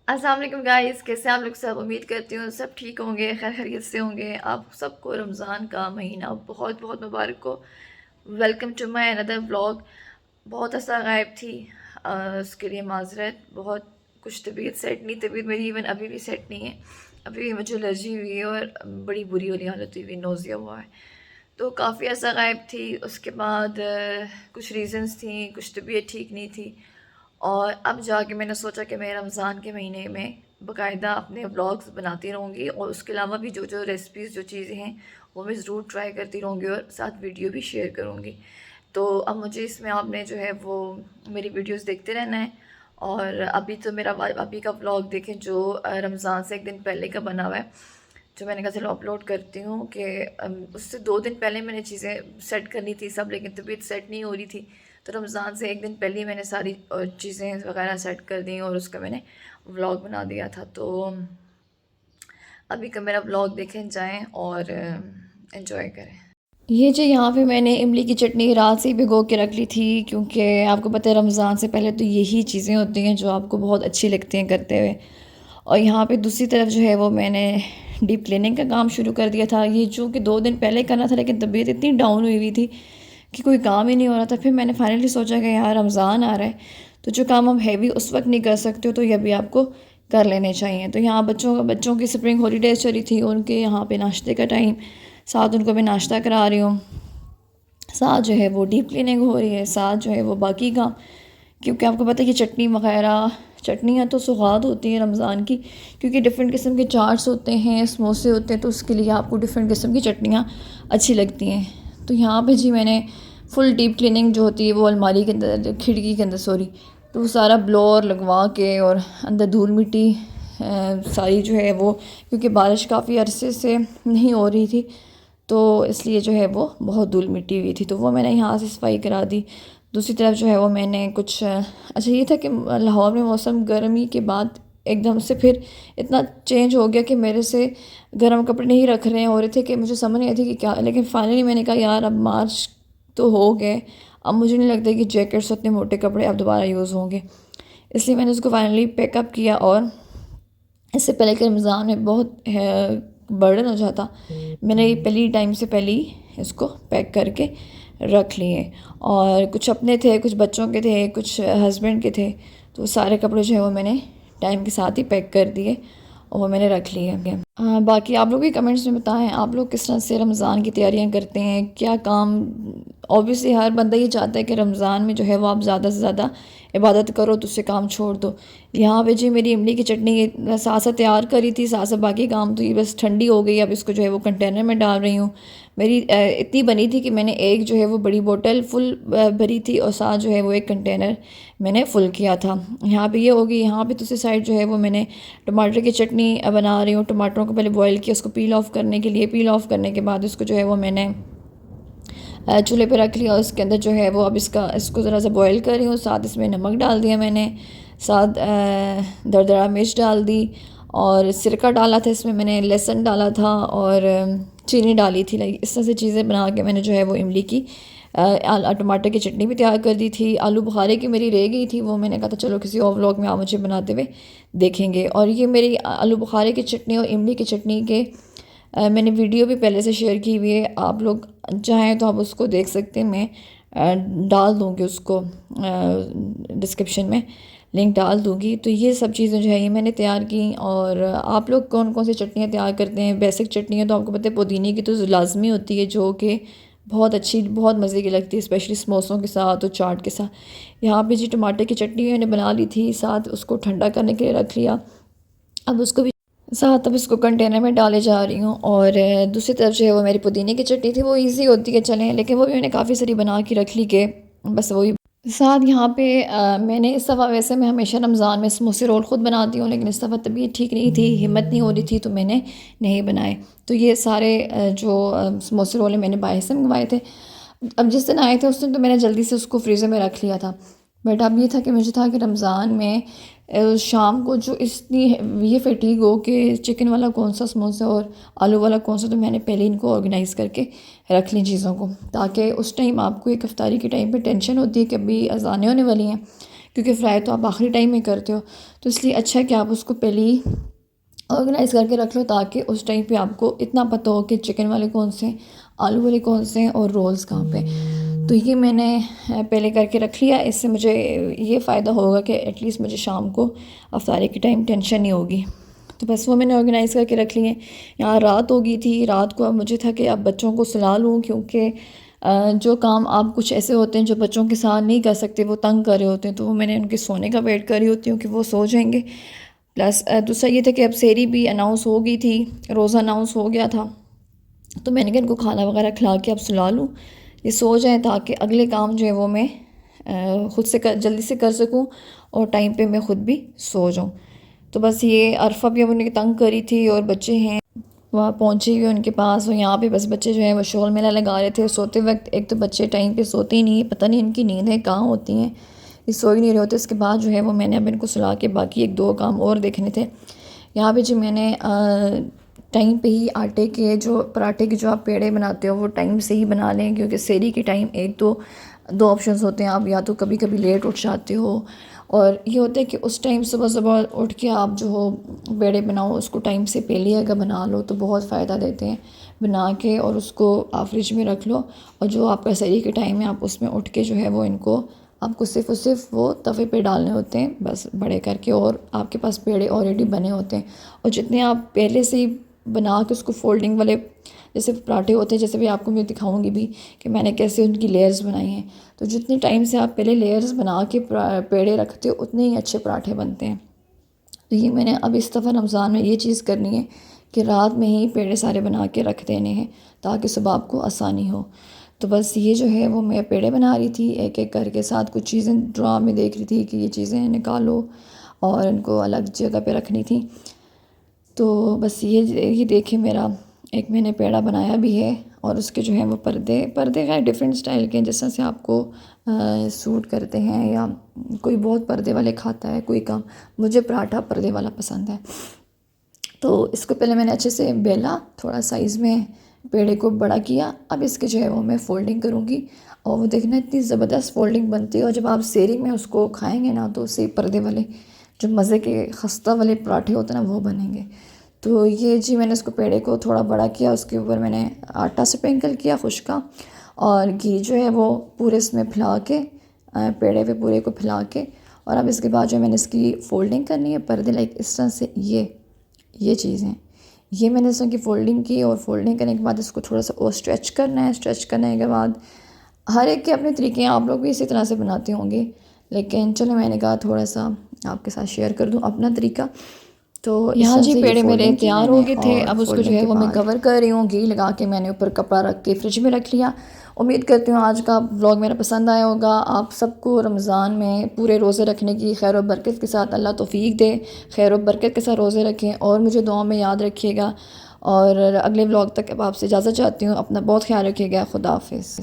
अस्सलाम वालेकुम गाइस, कैसे आप लोग सब। उम्मीद करती हूँ सब ठीक होंगे, खैर खैरियत से होंगे। आप सबको रमज़ान का महीना बहुत बहुत मुबारक हो। Welcome to my another vlog. बहुत अर्सा गायब थी, उसके लिए माजरत। बहुत कुछ तबीयत सेट नहीं, तबीयत मेरी इवन अभी भी सेट नहीं है। अभी भी मुझे एलर्जी हुई है और बड़ी बुरी वाली हालत हुई, नोज़िया हुआ है। तो काफ़ी अर्सा गायब थी। उसके बाद कुछ रीज़न्स थी, कुछ तबीयत ठीक नहीं थी। और अब जाके मैंने सोचा कि मैं रमज़ान के महीने में बाकायदा अपने व्लॉग्स बनाती रहूँगी, और उसके अलावा भी जो जो रेसिपीज़ जो चीज़ें हैं वो मैं ज़रूर ट्राई करती रहूँगी और साथ वीडियो भी शेयर करूँगी। तो अब मुझे इसमें आपने जो है वो मेरी वीडियोस देखते रहना है। और अभी तो मेरा अभी का व्लॉग देखें जो रमज़ान से एक दिन पहले का बना हुआ है, जो मैंने कहा चलो अपलोड करती हूँ। कि उससे 2 दिन पहले मैंने चीज़ें सेट करनी थी सब, लेकिन तबीयत सेट नहीं हो रही थी। तो रमज़ान से एक दिन पहले ही मैंने सारी चीज़ें वगैरह सेट कर दी और उसका मैंने व्लॉग बना दिया था। तो अभी का मेरा व्लॉग देखें जाएं और एंजॉय करें। ये जो यहाँ पे मैंने इमली की चटनी रात से ही भिगो के रख ली थी, क्योंकि आपको पता है रमज़ान से पहले तो यही चीज़ें होती हैं जो आपको बहुत अच्छी लगती हैं करते हुए। और यहाँ पे दूसरी तरफ जो है वो मैंने डीप क्लीनिंग का काम शुरू कर दिया था। ये जो कि 2 दिन पहले करना था, लेकिन तबीयत इतनी डाउन हुई थी कि कोई काम ही नहीं हो रहा था। फिर मैंने फाइनली सोचा कि यार रमज़ान आ रहा है, तो जो काम हम हैवी उस वक्त नहीं कर सकते हो तो ये भी आपको कर लेने चाहिए। तो यहाँ बच्चों की स्प्रिंग हॉलीडेज चली थी, उनके यहाँ पे नाश्ते का टाइम, साथ उनको मैं नाश्ता करा रही हूँ, साथ जो है वो डीप क्लीनिंग हो रही है, साथ जो है वो बाकी काम। क्योंकि आपको पता है कि चटनी वगैरह, चटनियाँ तो सौगात होती हैं रमज़ान की, क्योंकि डिफरेंट किस्म के चाट्स होते हैं, समोसे होते हैं, तो उसके लिए आपको डिफरेंट किस्म की चटनियाँ अच्छी लगती हैं। तो यहाँ पे जी मैंने फुल डीप क्लीनिंग जो होती है वो अलमारी के अंदर, खिड़की के अंदर सॉरी, तो वो सारा ब्लोअर लगवा के और अंदर धूल मिट्टी सारी जो है वो, क्योंकि बारिश काफ़ी अरसे से नहीं हो रही थी तो इसलिए जो है वो बहुत धूल मिट्टी हुई थी, तो वो मैंने यहाँ से सफाई करा दी। दूसरी तरफ जो है वो मैंने कुछ अच्छा ये था कि लाहौर में मौसम गर्मी के बाद एकदम से फिर इतना चेंज हो गया कि मेरे से गर्म कपड़े नहीं रख रहे हो रहे थे, कि मुझे समझ नहीं आई थी कि क्या। लेकिन फाइनली मैंने कहा यार अब मार्च तो हो गए, अब मुझे नहीं लगता कि जैकेट्स उतने मोटे कपड़े अब दोबारा यूज़ होंगे। इसलिए मैंने उसको फाइनली पैकअप किया। और इससे पहले कि रमज़ान में बहुत बर्डन हो जाता, मैंने ये पहली टाइम से पहले ही इसको पैक करके रख लिए। और कुछ अपने थे, कुछ बच्चों के थे, कुछ हस्बैंड के थे, तो वो सारे कपड़े जो है वो मैंने टाइम के साथ ही पैक कर दिए और वो मैंने रख लिए। बाकी आप लोग भी कमेंट्स में बताएं आप लोग किस तरह से रमज़ान की तैयारियां करते हैं, क्या काम। ऑब्वियसली हर बंदा ये चाहता है कि रमज़ान में जो है वो आप ज़्यादा से ज़्यादा इबादत करो, तो उससे काम छोड़ दो। यहाँ पे जी मेरी इमली की चटनी साथ साथ तैयार करी थी, साथ साथ बाकी काम, तो ये बस ठंडी हो गई। अब इसको जो है वो कंटेनर में डाल रही हूँ। मेरी इतनी बनी थी कि मैंने एक जो है वो बड़ी बोतल फुल भरी थी और साथ जो है वो एक कंटेनर मैंने फुल किया था। यहाँ पे ये होगी। यहाँ पे दूसरी साइड जो है वो मैंने टमाटर की चटनी बना रही हूँ। टमाटरों को पहले बॉईल किया, उसको पील ऑफ करने के लिए, पील ऑफ करने के बाद उसको जो है वो मैंने चूल्हे पे रख लिया। और इसके अंदर जो है वो अब इसको ज़रा सा बॉईल कर रही हूँ। साथ इसमें नमक डाल दिया मैंने, साथ दरदरा मिर्च डाल दी, और सिरका डाला था इसमें, मैंने लहसुन डाला था और चीनी डाली थी। लाइक इस तरह से चीज़ें बना के मैंने जो है वो इमली की टमाटर की चटनी भी तैयार कर दी थी। आलू बुखारे की मेरी रह गई थी, वो मैंने कहा था चलो किसी और व्लॉग में आप मुझे बनाते हुए देखेंगे। और ये मेरी आलू बुखारे की चटनी और इमली की चटनी के मैंने वीडियो भी पहले से शेयर की हुई है, आप लोग चाहें तो आप उसको देख सकते हैं। मैं डाल दूँगी उसको डिस्क्रिप्शन में, लिंक डाल दूँगी। तो ये सब चीज़ें जो है ये मैंने तैयार की। और आप लोग कौन कौन सी चटनियाँ तैयार करते हैं। बेसिक चटनियाँ तो आपको पता है पुदीने की तो लाजमी होती है, जो कि बहुत अच्छी, बहुत मज़े की लगती है, स्पेशली समोसों के साथ और चाट के साथ। यहाँ पे जी टमाटर की चटनी मैंने बना ली थी, साथ उसको ठंडा करने के लिए रख लिया। अब उसको भी साथ अब इसको कंटेनर में डाले जा रही हूँ। और दूसरी तरफ जो है वो मेरी पुदीने की चटनी थी, वो इजी होती है चलें, लेकिन वो भी मैंने काफ़ी सारी बना के रख ली के बस वही। साथ यहाँ पे मैंने इस दफ़ा, वैसे मैं हमेशा रमज़ान में समोसे रोल ख़ुद बनाती हूँ, लेकिन इस दफ़ा तबीयत ठीक नहीं थी, हिम्मत नहीं हो रही थी, तो मैंने नहीं बनाए। तो ये सारे जो समोसे रोल हैं मैंने बाहर से मंगवाए थे। अब जिस दिन आए थे उस दिन तो मैंने जल्दी से उसको फ्रीज़र में रख लिया था। बट अब ये था कि मुझे था कि रमज़ान में शाम को जो इतनी ये फटीग हो कि चिकन वाला कौन सा समोसा और आलू वाला कौन सा, तो मैंने पहले इनको ऑर्गेनाइज़ करके रख ली चीज़ों को, ताकि उस टाइम आपको एक इफ्तारी के टाइम पे टेंशन होती है कि अभी अज़ानें होने वाली हैं, क्योंकि फ्राई तो आप आखिरी टाइम में करते हो, तो इसलिए अच्छा है कि आप उसको पहले ही ऑर्गेनाइज़ करके रख लो, ताकि उस टाइम पे आपको इतना पता हो कि चिकन वाले कौन से हैं, आलू वाले कौन से हैं और रोल्स कहाँ पे। तो ये मैंने पहले करके रख लिया। इससे मुझे ये फ़ायदा होगा कि एटलीस्ट मुझे शाम को अफ्तारी के टाइम टेंशन नहीं होगी। तो बस वो मैंने ऑर्गेनाइज़ करके रख लिए। यहाँ रात हो गई थी, रात को अब मुझे था कि अब बच्चों को सुला लूँ, क्योंकि जो काम आप कुछ ऐसे होते हैं जो बच्चों के साथ नहीं कर सकते, वो तंग कर रहे होते हैं, तो वो मैंने उनके सोने का वेट कर रही होती हूँ कि वो सो जाएंगे। प्लस दूसरा ये था कि अब सेरी भी अनाउंस हो गई थी, रोज़ा अनाउंस हो गया था, तो मैंने कहा इनको खाना वगैरह खिला के अब सुला लूँ, ये सो जाएं, ताकि अगले काम जो है वो मैं ख़ुद से जल्दी से कर सकूँ और टाइम पे मैं ख़ुद भी सो जाऊँ। तो बस ये अरफा भी अब उन्हें तंग करी थी और बच्चे हैं वहाँ पहुँचे हुए उनके पास, और यहाँ पे बस बच्चे जो हैं वो शोर मेला लगा रहे थे सोते वक्त। एक तो बच्चे टाइम पे सोते ही नहीं, पता नहीं इनकी नींदें कहाँ होती हैं, ये सो ही नहीं रहे होते। इसके बाद जो है वो मैंने अब इनको सुला के बाकी एक दो काम और देखने थे। यहाँ पे जी मैंने टाइम पे ही आटे के जो पराठे के जो आप पेड़े बनाते हो वो टाइम से ही बना लें, क्योंकि सेरी के टाइम एक तो दो ऑप्शंस होते हैं, आप या तो कभी कभी लेट उठ जाते हो, और ये होता है कि उस टाइम सुबह सुबह उठ के आप जो हो पेड़े बनाओ, उसको टाइम से पहले अगर बना लो तो बहुत फ़ायदा देते हैं। बना के और उसको आप फ्रिज में रख लो, और जो आपका सेरी के टाइम है आप उसमें उठ के जो है वो इनको आपको सिर्फ़ और सिर्फ वो तवे पे डालने होते हैं बस बड़े करके, और आपके पास पेड़े ऑलरेडी बने होते हैं। और जितने आप पहले से ही बना के उसको फोल्डिंग वाले जैसे पराठे होते हैं, जैसे भी आपको मैं दिखाऊंगी भी कि मैंने कैसे उनकी लेयर्स बनाई हैं, तो जितने टाइम से आप पहले लेयर्स बना के पेड़े रखते हो उतने ही अच्छे पराठे बनते हैं। तो ये मैंने अब इस दफ़ा रमज़ान में ये चीज़ करनी है कि रात में ही पेड़े सारे बना के रख देने हैं, ताकि सुबह आपको आसानी हो। तो बस ये जो है वो मैं पेड़े बना रही थी एक एक करके, साथ कुछ चीज़ें ड्रा में देख रही थी कि ये चीज़ें निकालो और इनको अलग जगह पे रखनी थी। तो बस ये देखिए मेरा एक मैंने पेड़ा बनाया भी है, और उसके जो है वो पर्दे पर्दे का डिफरेंट स्टाइल के हैं, जिस तरह से आपको सूट करते हैं, या कोई बहुत पर्दे वाले खाता है कोई कम। मुझे पराठा पर्दे वाला पसंद है। तो इसको पहले मैंने अच्छे से बेला, थोड़ा साइज़ में पेड़े को बड़ा किया। अब इसके जो है वो मैं फ़ोल्डिंग करूँगी, और वो देखना इतनी ज़बरदस्त फ़ोल्डिंग बनती है, और जब आप सेरी में उसको खाएंगे ना तो उससे पर्दे वाले जो मज़े के खस्ता वाले पराठे होते हैं ना वो बनेंगे। तो ये जी मैंने उसको पेड़े को थोड़ा बड़ा किया, उसके ऊपर मैंने आटा स्प्रिंकल किया खुश का, और घी जो है वो पूरे इसमें फैला के पेड़े पे पूरे को फैला के, और अब इसके बाद जो मैंने इसकी फ़ोल्डिंग करनी है पर्दे लाइक इस तरह से, ये चीज़ें ये मैंने इसकी फ़ोल्डिंग की, और फ़ोल्डिंग करने के बाद इसको थोड़ा सा और स्ट्रेच करना है। स्ट्रेच करने के बाद हर एक के अपने तरीके हैं, आप लोग भी इसी तरह से बनाते होंगे, लेकिन चलो मैंने कहा थोड़ा सा आपके साथ शेयर कर दूं अपना तरीका। तो यहाँ जी पेड़े मेरे तैयार हो गए थे। अब उसको जो है वो मैं कवर कर रही हूँ, घी लगा के मैंने ऊपर कपड़ा रख के फ्रिज में रख लिया। उम्मीद करती हूँ आज का व्लॉग मेरा पसंद आया होगा। आप सबको रमज़ान में पूरे रोज़े रखने की खैर और बरकत के साथ अल्लाह तौफीक दे, खैर और बरकत के साथ रोज़े रखें, और मुझे दुआ में याद रखिएगा। और अगले व्लॉग तक अब आपसे इजाज़त चाहती हूँ। अपना बहुत ख्याल रखिएगा। खुदा हाफिज़।